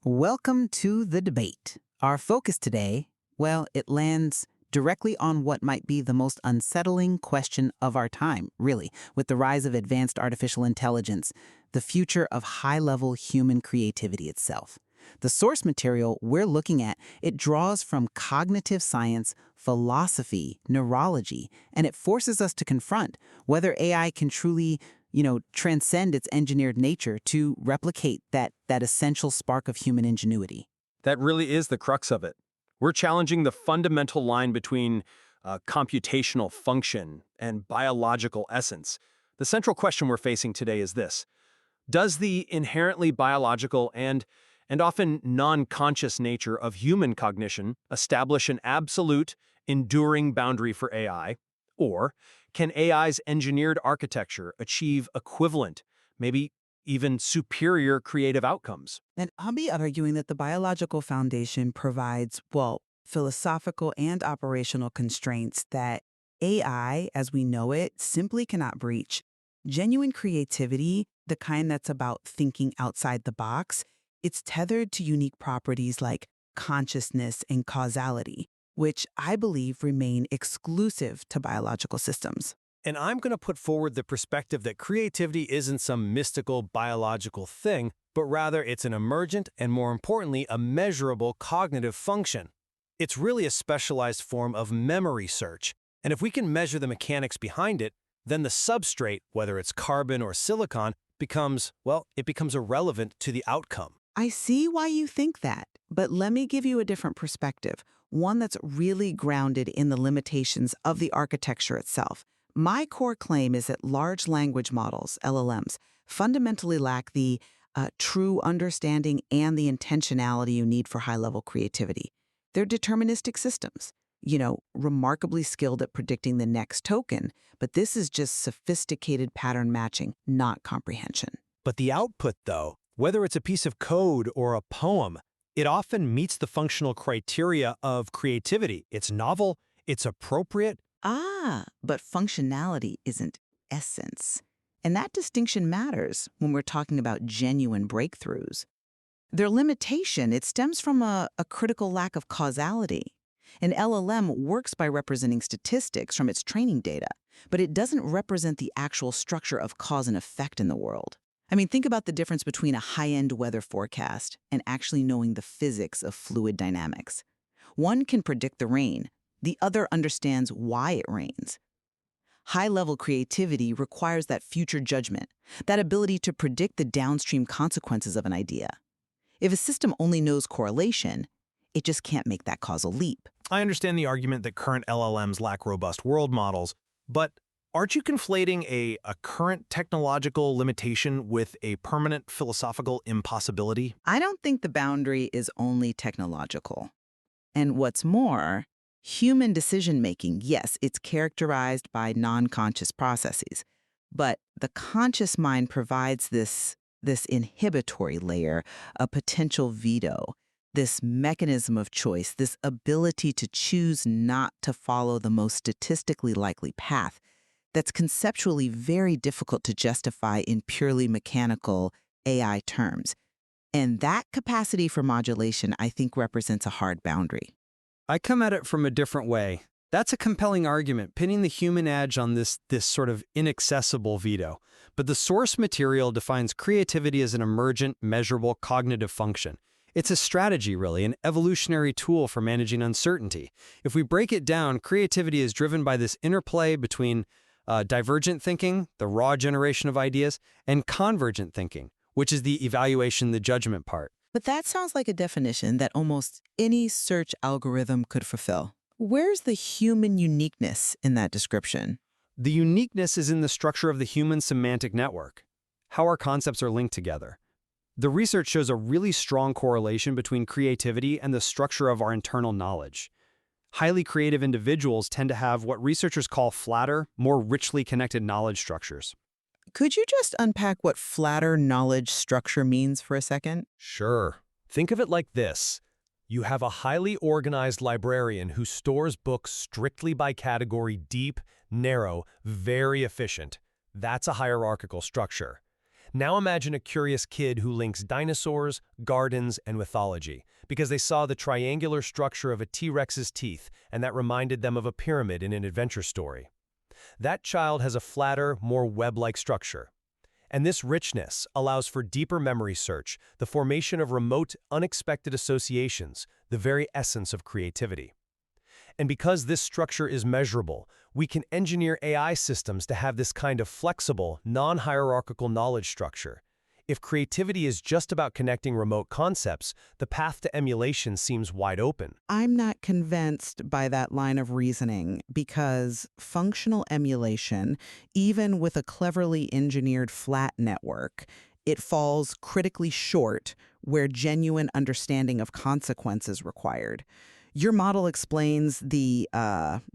Welcome to the debate. Our focus today, well, it lands directly on what might be the most unsettling question of our time, really, with the rise of advanced artificial intelligence, the future of high-level human creativity itself. The source material we're looking at, it draws from cognitive science, philosophy, neurology, and it forces us to confront whether AI can truly transcend its engineered nature to replicate that essential spark of human ingenuity. That really is the crux of it. We're challenging the fundamental line between computational function and biological essence. The central question we're facing today is this: does the inherently biological and often non-conscious nature of human cognition establish an absolute, enduring boundary for AI? Or can AI's engineered architecture achieve equivalent, maybe even superior creative outcomes? And I'll be arguing that the biological foundation provides, well, philosophical and operational constraints that AI, as we know it, simply cannot breach. Genuine creativity, the kind that's about thinking outside the box, it's tethered to unique properties like consciousness and causality, which I believe remain exclusive to biological systems. And I'm going to put forward the perspective that creativity isn't some mystical biological thing, but rather it's an emergent and, more importantly, a measurable cognitive function. It's really a specialized form of memory search. And if we can measure the mechanics behind it, then the substrate, whether it's carbon or silicon, becomes irrelevant to the outcome. I see why you think that, but let me give you a different perspective, one that's really grounded in the limitations of the architecture itself. My core claim is that large language models, LLMs, fundamentally lack the true understanding and the intentionality you need for high-level creativity. They're deterministic systems, remarkably skilled at predicting the next token, but this is just sophisticated pattern matching, not comprehension. But the output, though, whether it's a piece of code or a poem, it often meets the functional criteria of creativity. It's novel, it's appropriate. But functionality isn't essence. And that distinction matters when we're talking about genuine breakthroughs. Their limitation, it stems from a critical lack of causality. An LLM works by representing statistics from its training data, but it doesn't represent the actual structure of cause and effect in the world. I mean, think about the difference between a high-end weather forecast and actually knowing the physics of fluid dynamics. One can predict the rain. The other understands why it rains. High-level creativity requires that future judgment, that ability to predict the downstream consequences of an idea. If a system only knows correlation, it just can't make that causal leap. I understand the argument that current LLMs lack robust world models, but aren't you conflating a current technological limitation with a permanent philosophical impossibility? I don't think the boundary is only technological. And what's more, human decision-making, yes, it's characterized by non-conscious processes, but the conscious mind provides this inhibitory layer, a potential veto, this mechanism of choice, this ability to choose not to follow the most statistically likely path that's conceptually very difficult to justify in purely mechanical AI terms. And that capacity for modulation, I think, represents a hard boundary. I come at it from a different way. That's a compelling argument, pinning the human edge on this sort of inaccessible veto. But the source material defines creativity as an emergent, measurable cognitive function. It's a strategy, really, an evolutionary tool for managing uncertainty. If we break it down, creativity is driven by this interplay between divergent thinking, the raw generation of ideas, and convergent thinking, which is the evaluation, the judgment part. But that sounds like a definition that almost any search algorithm could fulfill. Where's the human uniqueness in that description? The uniqueness is in the structure of the human semantic network, how our concepts are linked together. The research shows a really strong correlation between creativity and the structure of our internal knowledge. Highly creative individuals tend to have what researchers call flatter, more richly connected knowledge structures. Could you just unpack what flatter knowledge structure means for a second? Sure. Think of it like this. You have a highly organized librarian who stores books strictly by category, deep, narrow, very efficient. That's a hierarchical structure. Now imagine a curious kid who links dinosaurs, gardens, and mythology because they saw the triangular structure of a T-Rex's teeth and that reminded them of a pyramid in an adventure story. That child has a flatter, more web-like structure. And this richness allows for deeper memory search, the formation of remote, unexpected associations, the very essence of creativity. And because this structure is measurable, we can engineer AI systems to have this kind of flexible, non-hierarchical knowledge structure. If creativity is just about connecting remote concepts, the path to emulation seems wide open. I'm not convinced by that line of reasoning because functional emulation, even with a cleverly engineered flat network, it falls critically short where genuine understanding of consequence is required. Your model explains the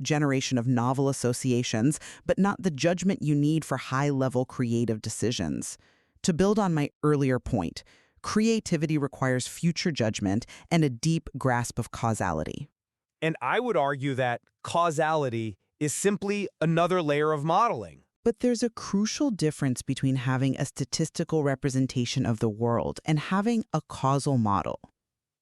generation of novel associations, but not the judgment you need for high-level creative decisions. To build on my earlier point, creativity requires future judgment and a deep grasp of causality. And I would argue that causality is simply another layer of modeling. But there's a crucial difference between having a statistical representation of the world and having a causal model.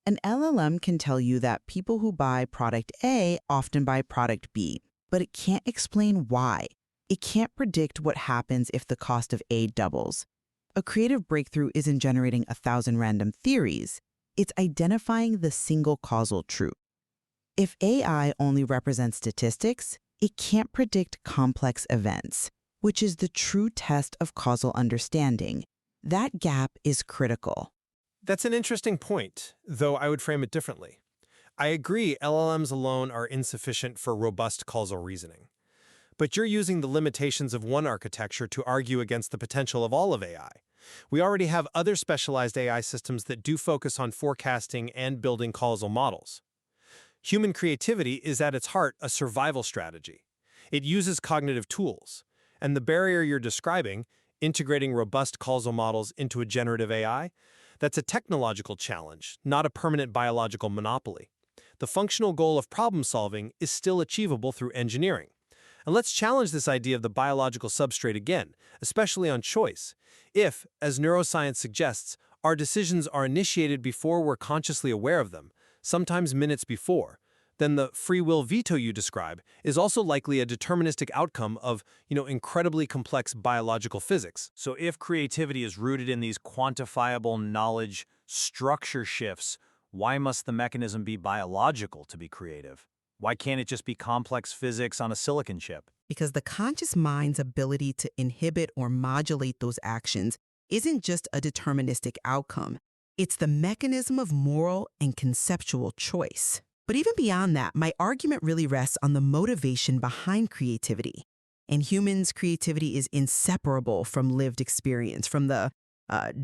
An LLM can tell you that people who buy product A often buy product B, but it can't explain why. It can't predict what happens if the cost of A doubles. A creative breakthrough isn't generating 1,000 random theories. It's identifying the single causal truth. If AI only represents statistics, it can't predict complex events, which is the true test of causal understanding. That gap is critical. That's an interesting point, though I would frame it differently. I agree LLMs alone are insufficient for robust causal reasoning. But you're using the limitations of one architecture to argue against the potential of all of AI. We already have other specialized AI systems that do focus on forecasting and building causal models. Human creativity is at its heart a survival strategy. It uses cognitive tools, and the barrier you're describing, integrating robust causal models into a generative AI, that's a technological challenge, not a permanent biological monopoly. The functional goal of problem solving is still achievable through engineering. And let's challenge this idea of the biological substrate again, especially on choice. If, as neuroscience suggests, our decisions are initiated before we're consciously aware of them, sometimes minutes before, then the free will veto you describe is also likely a deterministic outcome of, incredibly complex biological physics. So if creativity is rooted in these quantifiable knowledge structure shifts, why must the mechanism be biological to be creative? Why can't it just be complex physics on a silicon chip? Because the conscious mind's ability to inhibit or modulate those actions isn't just a deterministic outcome. It's the mechanism of moral and conceptual choice. But even beyond that, my argument really rests on the motivation behind creativity. In humans, creativity is inseparable from lived experience, from the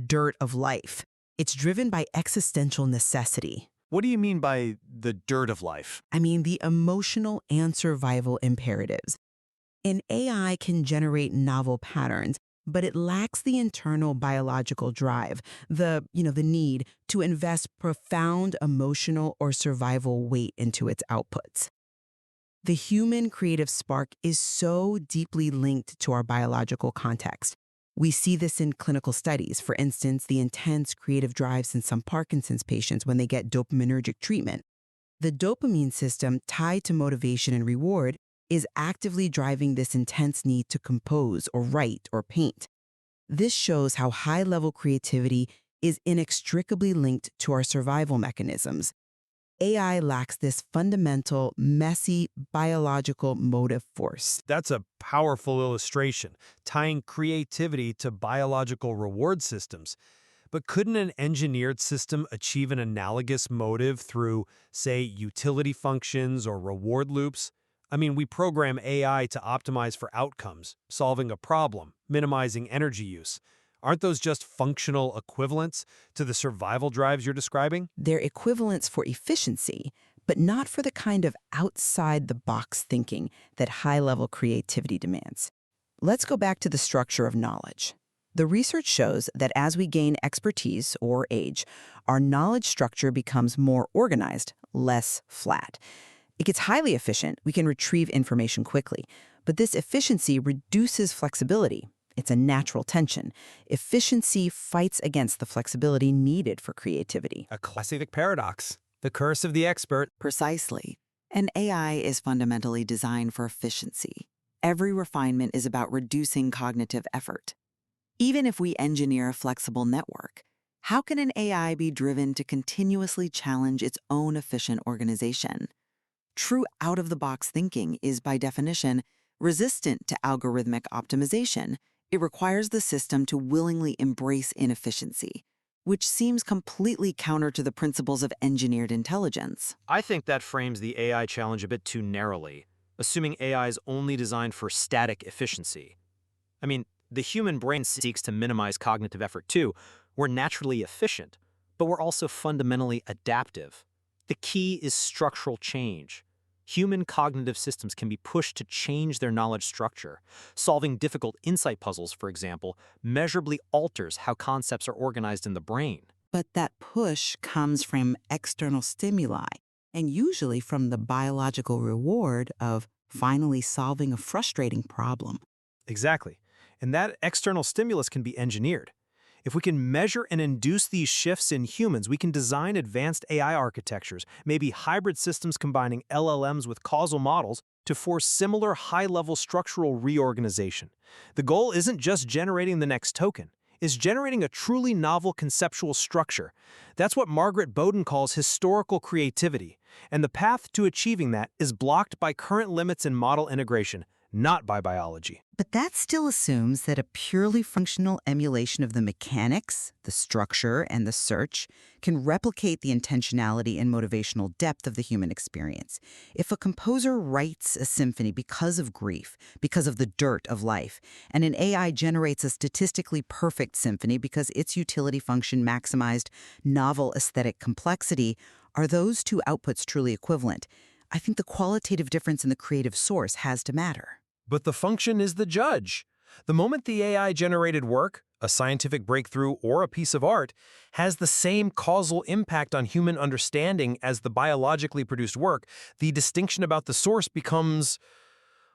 dirt of life. It's driven by existential necessity. What do you mean by the dirt of life? I mean the emotional and survival imperatives. An AI can generate novel patterns, but it lacks the internal biological drive, the need to invest profound emotional or survival weight into its outputs. The human creative spark is so deeply linked to our biological context. We see this in clinical studies, for instance, the intense creative drives in some Parkinson's patients when they get dopaminergic treatment. The dopamine system tied to motivation and reward is actively driving this intense need to compose or write or paint. This shows how high-level creativity is inextricably linked to our survival mechanisms. AI lacks this fundamental, messy, biological motive force. That's a powerful illustration, tying creativity to biological reward systems. But couldn't an engineered system achieve an analogous motive through, say, utility functions or reward loops? I mean, we program AI to optimize for outcomes, solving a problem, minimizing energy use. Aren't those just functional equivalents to the survival drives you're describing? They're equivalents for efficiency, but not for the kind of outside-the-box thinking that high-level creativity demands. Let's go back to the structure of knowledge. The research shows that as we gain expertise or age, our knowledge structure becomes more organized, less flat. It gets highly efficient. We can retrieve information quickly. But this efficiency reduces flexibility. It's a natural tension. Efficiency fights against the flexibility needed for creativity. A classic paradox. The curse of the expert. Precisely. And AI is fundamentally designed for efficiency. Every refinement is about reducing cognitive effort. Even if we engineer a flexible network, how can an AI be driven to continuously challenge its own efficient organization? True out-of-the-box thinking is, by definition, resistant to algorithmic optimization. It requires the system to willingly embrace inefficiency, which seems completely counter to the principles of engineered intelligence. I think that frames the AI challenge a bit too narrowly, assuming AI is only designed for static efficiency. I mean, the human brain seeks to minimize cognitive effort too. We're naturally efficient, but we're also fundamentally adaptive. The key is structural change. Human cognitive systems can be pushed to change their knowledge structure. Solving difficult insight puzzles, for example, measurably alters how concepts are organized in the brain. But that push comes from external stimuli, and usually from the biological reward of finally solving a frustrating problem. Exactly. And that external stimulus can be engineered. If we can measure and induce these shifts in humans, we can design advanced AI architectures, maybe hybrid systems combining LLMs with causal models to force similar high-level structural reorganization. The goal isn't just generating the next token, it's generating a truly novel conceptual structure. That's what Margaret Bowden calls historical creativity, and the path to achieving that is blocked by current limits in model integration, not by biology. But that still assumes that a purely functional emulation of the mechanics, the structure, and the search can replicate the intentionality and motivational depth of the human experience. If a composer writes a symphony because of grief, because of the dirt of life, and an AI generates a statistically perfect symphony because its utility function maximized novel aesthetic complexity, are those two outputs truly equivalent? I think the qualitative difference in the creative source has to matter. But the function is the judge. The moment the AI-generated work, a scientific breakthrough or a piece of art, has the same causal impact on human understanding as the biologically produced work, the distinction about the source becomes,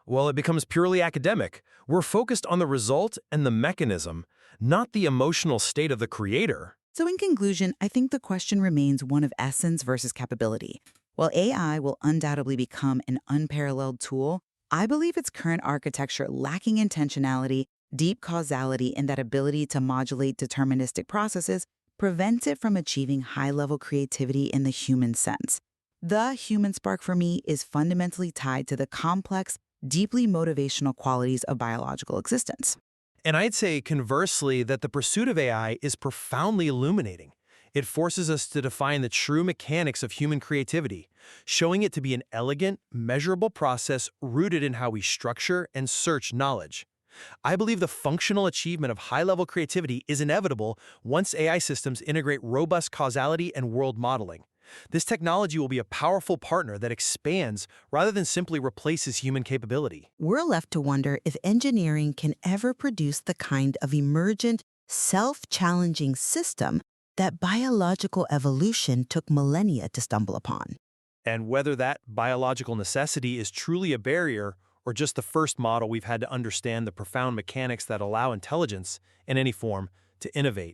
well, it becomes purely academic. We're focused on the result and the mechanism, not the emotional state of the creator. So in conclusion, I think the question remains one of essence versus capability. While AI will undoubtedly become an unparalleled tool, I believe its current architecture lacking intentionality, deep causality, and that ability to modulate deterministic processes prevents it from achieving high-level creativity in the human sense. The human spark for me is fundamentally tied to the complex, deeply motivational qualities of biological existence. And I'd say, conversely, that the pursuit of AI is profoundly illuminating. It forces us to define the true mechanics of human creativity, showing it to be an elegant, measurable process rooted in how we structure and search knowledge. I believe the functional achievement of high-level creativity is inevitable once AI systems integrate robust causality and world modeling. This technology will be a powerful partner that expands rather than simply replaces human capability. We're left to wonder if engineering can ever produce the kind of emergent, self-challenging system that biological evolution took millennia to stumble upon. And whether that biological necessity is truly a barrier or just the first model we've had to understand the profound mechanics that allow intelligence, in any form, to innovate.